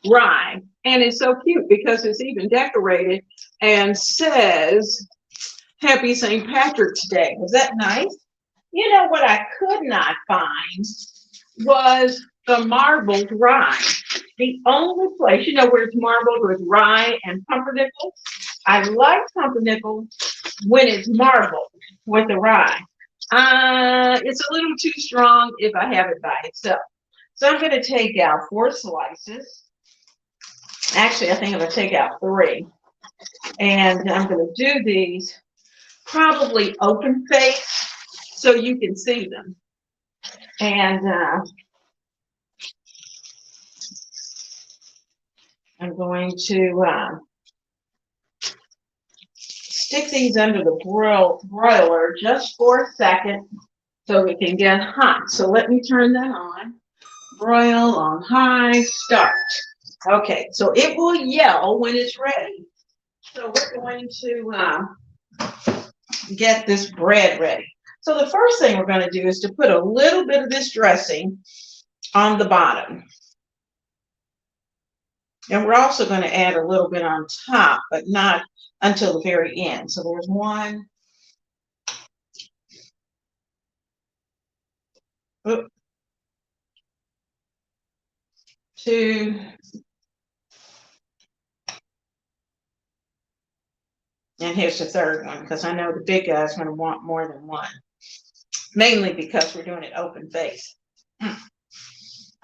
rye. And it's so cute because it's even decorated and says, Happy St. Patrick's Day. Was that nice? You know what I could not find was the marbled rye. The only place, you know, where it's marbled with rye and pumpernickel. I like pumpernickel when it's marbled with the rye. It's a little too strong if I have it by itself. So I'm going to take out 4 slices. Actually, I think I'm going to take out 3. And I'm going to do these probably open face so you can see them. And I'm going to stick these under the broiler just for a second so it can get hot. So let me turn that on. Broil on high, start. Okay, so it will yell when it's ready. So we're going to get this bread ready. So the first thing we're going to do is to put a little bit of this dressing on the bottom. And we're also going to add a little bit on top, but not until the very end. So there's 1, 2, and here's the third one, because I know the big guy's going to want more than 1, mainly because we're doing it open face.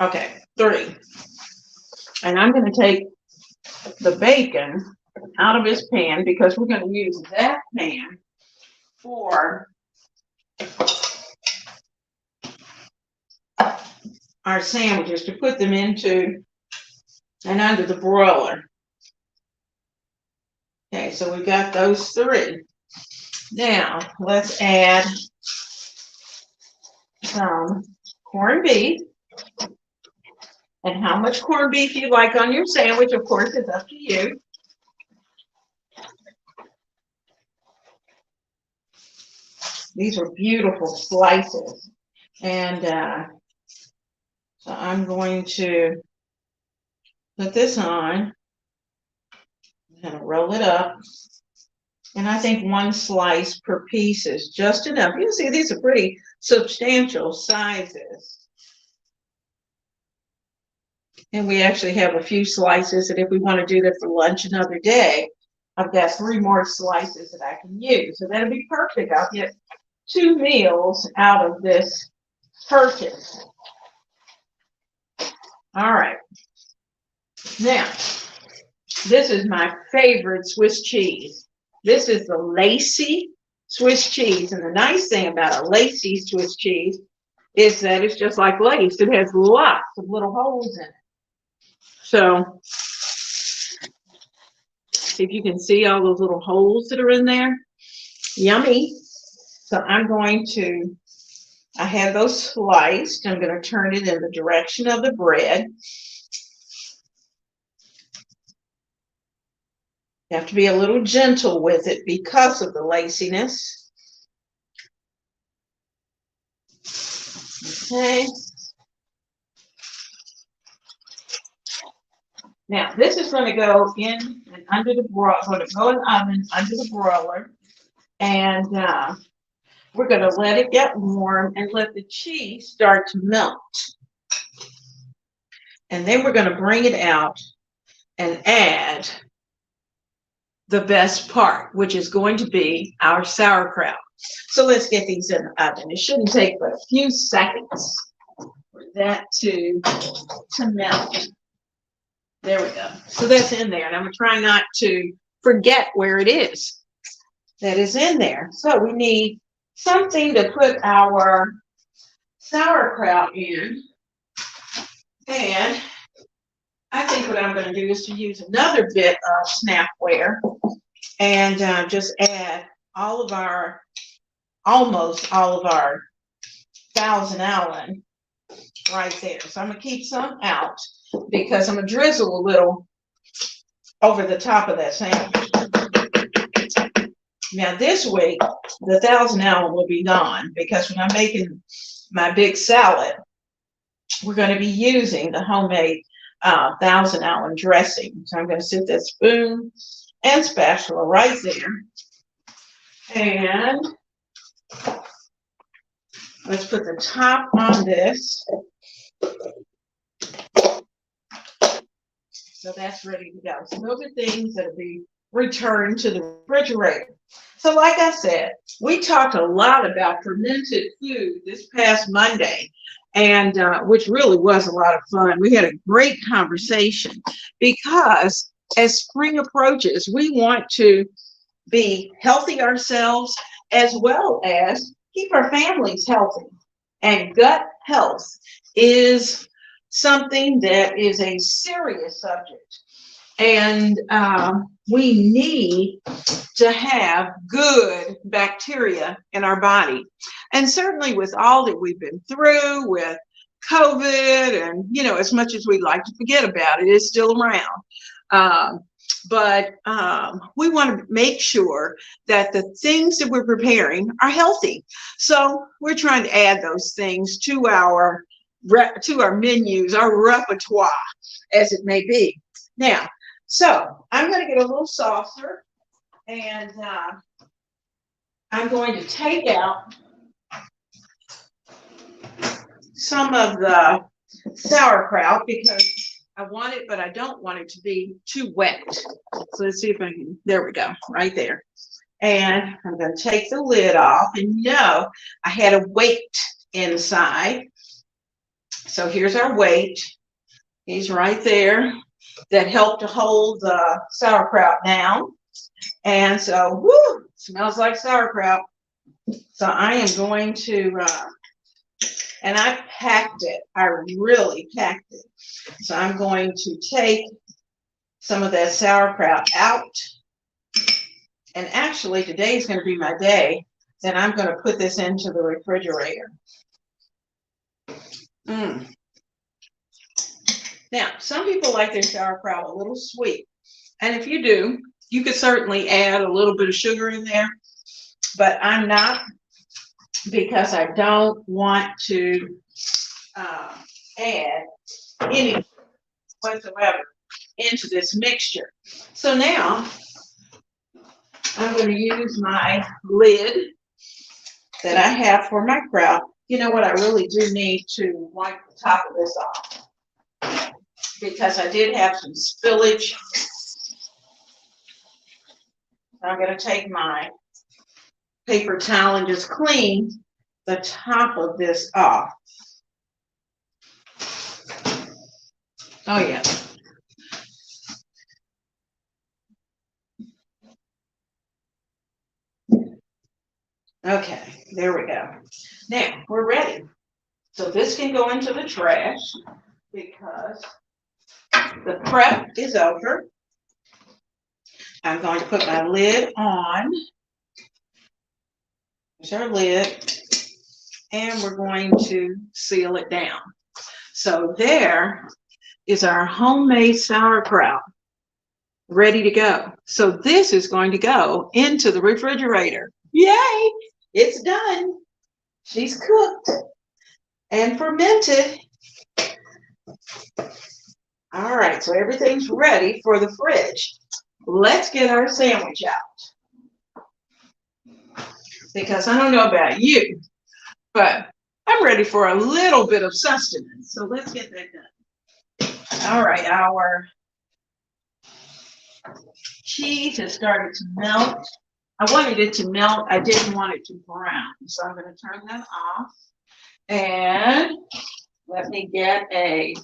Okay, 3. And I'm going to take the bacon out of this pan because we're going to use that pan for our sandwiches, to put them into and under the broiler. Okay, so we've got those 3. Now let's add some corned beef. And how much corned beef you like on your sandwich, of course, is up to you. These are beautiful slices. And so I'm going to put this on. I'm going to roll it up. And I think 1 slice per piece is just enough. You can see these are pretty substantial sizes. And we actually have a few slices that if we want to do that for lunch another day, I've got 3 more slices that I can use. So that'll be perfect. I'll get 2 meals out of this purchase. All right. Now, this is my favorite Swiss cheese. This is the Lacy Swiss cheese. And the nice thing about a Lacy Swiss cheese is that it's just like lace. It has lots of little holes in it. So if you can see all those little holes that are in there, yummy. So I'm going to, I have those sliced. I'm going to turn it in the direction of the bread. You have to be a little gentle with it because of the laciness. Okay. Now, this is going to go in and under the broiler, going to go in the oven under the broiler. And we're going to let it get warm and let the cheese start to melt. And then we're going to bring it out and add the best part, which is going to be our sauerkraut. So let's get these in the oven. It shouldn't take but a few seconds for that to melt. There we go. So that's in there. And I'm going to try not to forget where it is. That is in there. So we need something to put our sauerkraut in. And I think what I'm going to do is to use another bit of snapware and just add almost all of our Thousand Allen right there. So I'm going to keep some out because I'm going to drizzle a little over the top of that sandwich. Now this week, the Thousand Allen will be gone because when I'm making my big salad, we're going to be using the homemade Thousand Allen dressing. So I'm going to sit that spoon and spatula right there. And let's put the top on this. So that's ready to go. So those are things that will be returned to the refrigerator. So like I said, we talked a lot about fermented food this past Monday, and which really was a lot of fun. We had a great conversation because as spring approaches, we want to be healthy ourselves as well as keep our families healthy. And gut health is something that is a serious subject. And we need to have good bacteria in our body. And certainly with all that we've been through with COVID and, you know, as much as we'd like to forget about it, it's still around. But we want to make sure that the things that we're preparing are healthy. So we're trying to add those things to our menus, our repertoire, as it may be. Now, so I'm going to get a little saucer, and I'm going to take out some of the sauerkraut because I want it, but I don't want it to be too wet. So let's see if I can, there we go, right there. And I'm going to take the lid off, and I had a weight inside. So here's our weight. He's right there. That helped to hold the sauerkraut down. And so, whoo, smells like sauerkraut. So I am going to, and I packed it. I really packed it. So I'm going to take some of that sauerkraut out. And actually, today is going to be my day. Then I'm going to put this into the refrigerator. Now, some people like their sauerkraut a little sweet. And if you do, you could certainly add a little bit of sugar in there. But I'm not, because I don't want to add any whatsoever into this mixture. So now, I'm going to use my lid that I have for my kraut. You know what? I really do need to wipe the top of this off, because I did have some spillage. I'm going to take my paper towel and just clean the top of this off. Oh, yeah. Okay, there we go. Now, we're ready. So this can go into the trash because the prep is over. I'm going to put my lid on. There's our lid. And we're going to seal it down. So there is our homemade sauerkraut ready to go. So this is going to go into the refrigerator. Yay! It's done. She's cooked and fermented. All right, so everything's ready for the fridge. Let's get our sandwich out. Because I don't know about you, but I'm ready for a little bit of sustenance. So let's get that done. All right, our cheese has started to melt. I wanted it to melt. I didn't want it to brown. So I'm going to turn that off. And let me get a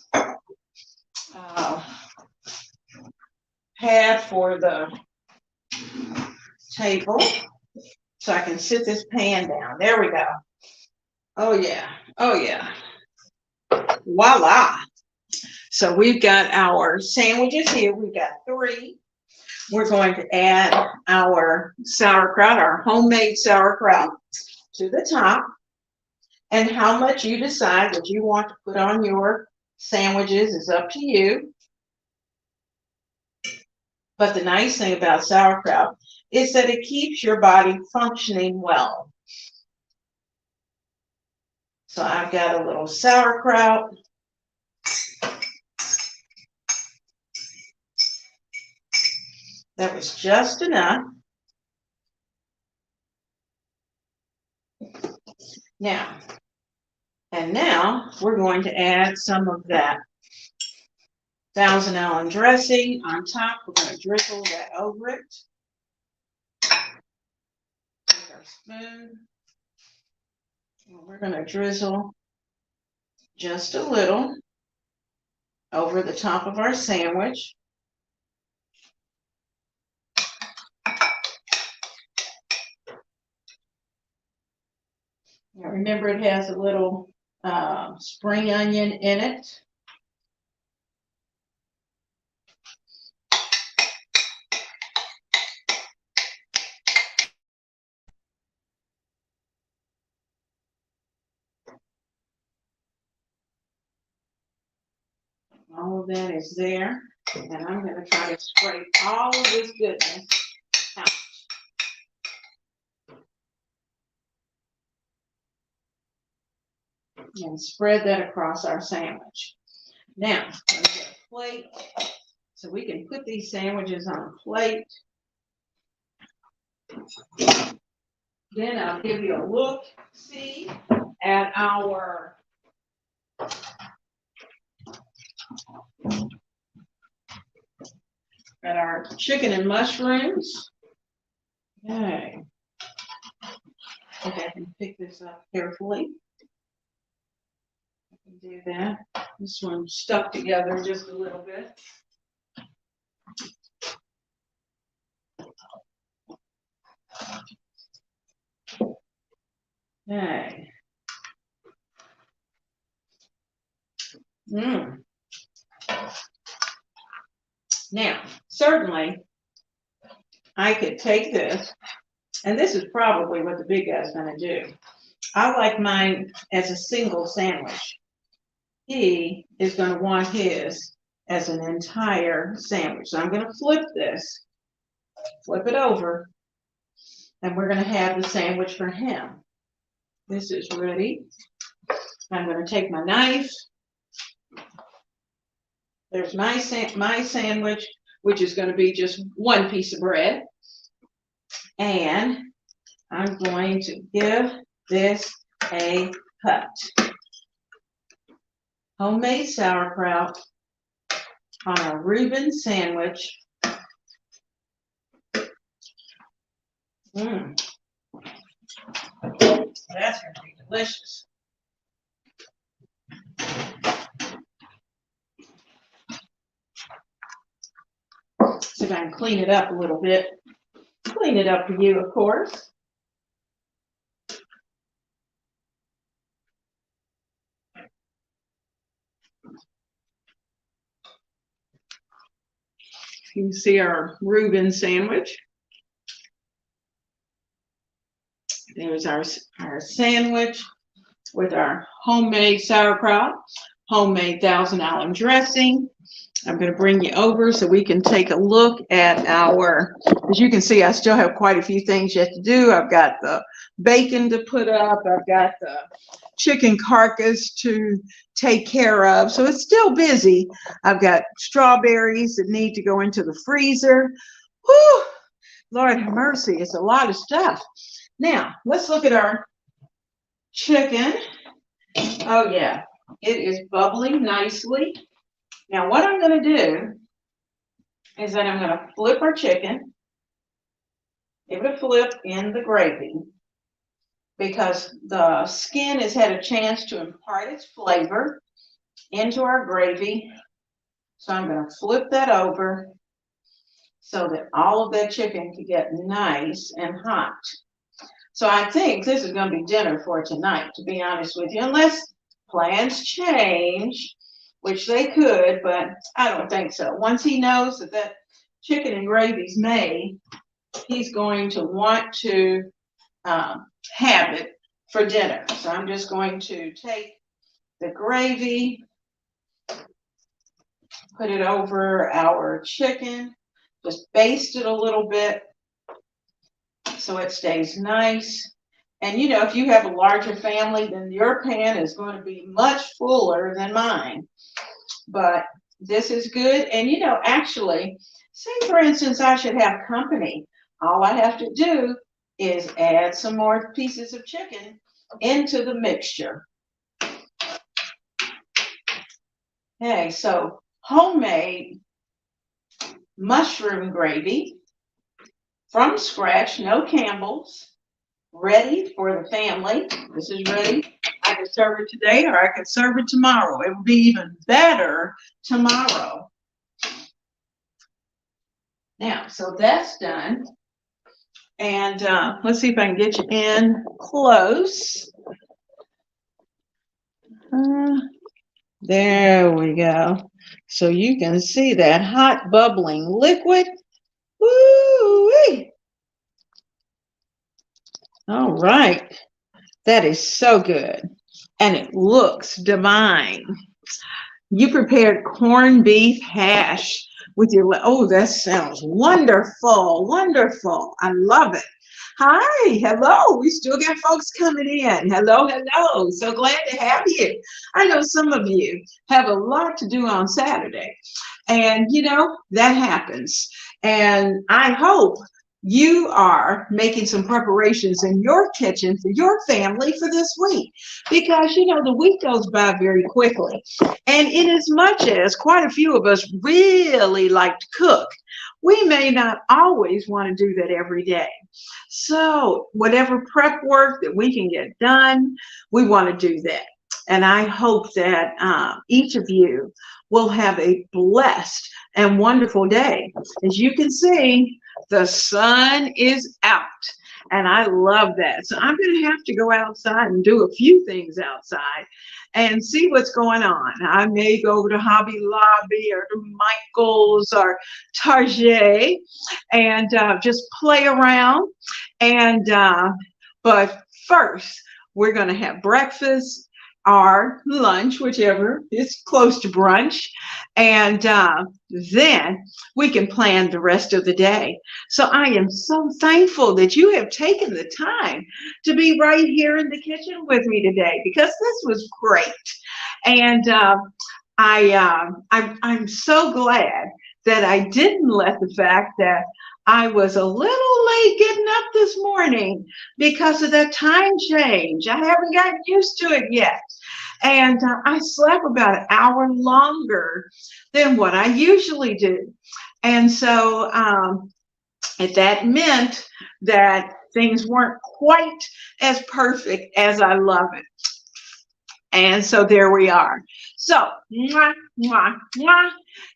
pad for the table so I can sit this pan down. There we go. Oh, yeah. Oh, yeah. Voila. So we've got our sandwiches here. We've got 3. We're going to add our sauerkraut, our homemade sauerkraut, to the top. And how much you decide that you want to put on your sandwiches is up to you. But the nice thing about sauerkraut is that it keeps your body functioning well. So I've got a little sauerkraut. That was just enough. Now we're going to add some of that Thousand Island dressing on top. We're going to drizzle that over it. Take our spoon. And we're going to drizzle just a little over the top of our sandwich. Now remember, it has a little spring onion in it. All of that is there. And I'm going to try to scrape all of this goodness out. And spread that across our sandwich. Now, let's get a plate so we can put these sandwiches on a plate. Then I'll give you a look, see at our chicken and mushrooms. Okay. I think I can pick this up carefully. I can do that. This one's stuck together just a little bit. Okay. Now, certainly, I could take this, and this is probably what the big guy's going to do. I like mine as a single sandwich. He is going to want his as an entire sandwich. So I'm going to flip it over, and we're going to have the sandwich for him. This is ready. I'm going to take my knife. There's my sandwich, which is going to be just one piece of bread. And I'm going to give this a cut. Homemade sauerkraut on a Reuben sandwich. That's going to be delicious. So if I can clean it up a little bit. Clean it up for you, of course. You can see our Reuben sandwich. There's our sandwich with our homemade sauerkraut. homemade Thousand Island dressing. I'm going to bring you over so we can take a look at our, as you can see, I still have quite a few things yet to do. I've got the bacon to put up. I've got the chicken carcass to take care of. So it's still busy. I've got strawberries that need to go into the freezer. Whew, Lord have mercy. It's a lot of stuff. Now, let's look at our chicken. Oh, yeah. It is bubbling nicely. Now, what I'm going to do is that I'm going to flip our chicken, give it a flip in the gravy, because the skin has had a chance to impart its flavor into our gravy. So I'm going to flip that over so that all of that chicken can get nice and hot. So I think this is going to be dinner for tonight, to be honest with you, unless plans change, which they could, but I don't think so. Once he knows that that chicken and gravy's made, he's going to want to have it for dinner. So I'm just going to take the gravy, put it over our chicken, just baste it a little bit so it stays nice. And you know, if you have a larger family, then your pan is going to be much fuller than mine. But this is good. And you know, actually, say for instance, I should have company. All I have to do is add some more pieces of chicken into the mixture. Okay, so homemade mushroom gravy from scratch, no Campbell's, ready for the family. This is ready. I can serve it today or I can serve it tomorrow. It will be even better tomorrow. Now, so that's done. And let's see if I can get you in close. There we go. So you can see that hot bubbling liquid. Woo-wee. All right. That is so good. And it looks divine. You prepared corned beef hash with your, oh, that sounds wonderful, wonderful. I love it. Hi, hello. We still got folks coming in. Hello, hello. So glad to have you. I know some of you have a lot to do on Saturday. And, you know, that happens. And I hope you are making some preparations in your kitchen for your family for this week, because you know the week goes by very quickly, and in as much as quite a few of us really like to cook, we may not always want to do that every day. So whatever prep work that we can get done, we want to do that. And I hope that each of you will have a blessed and wonderful day. As you can see, the sun is out, and I love that. So I'm going to have to go outside and do a few things outside and see what's going on. I may go over to Hobby Lobby or to Michael's or Target and just play around. And but first, we're going to have breakfast or lunch, whichever is close to brunch, and then we can plan the rest of the day. So I am so thankful that you have taken the time to be right here in the kitchen with me today, because this was great. And I'm so glad that I didn't let the fact that I was a little late getting up this morning because of that time change. I haven't gotten used to it yet. And I slept about an hour longer than what I usually do. And so that meant that things weren't quite as perfect as I love it. And so there we are. So, mwah, mwah, mwah.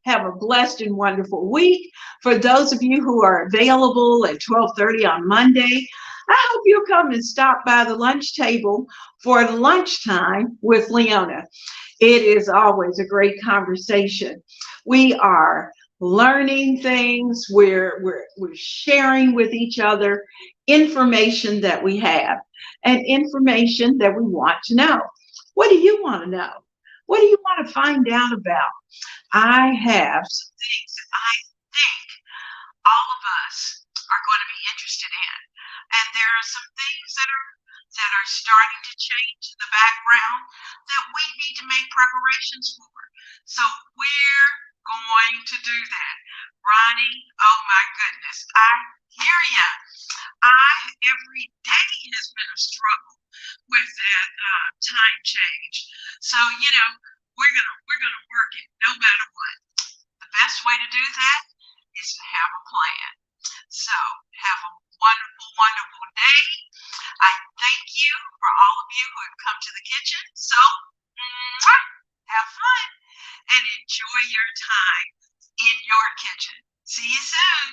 Have a blessed and wonderful week. For those of you who are available at 12:30 on Monday, I hope you'll come and stop by the lunch table for lunchtime with Leona. It is always a great conversation. We are learning things. We're sharing with each other information that we have and information that we want to know. What do you want to know? What do you want to find out about? I have some things that I think all of us are going to be interested in. And there are some things that are starting to change in the background that we need to make preparations for. So we're going to do that. Ronnie, oh my goodness, I hear you. Every day has been a struggle with that time change. So we're gonna work it no matter what. The best way to do that is to have a plan. So have a wonderful, wonderful day. I thank you for all of you who have come to the kitchen. So have fun and enjoy your time in your kitchen. See you soon.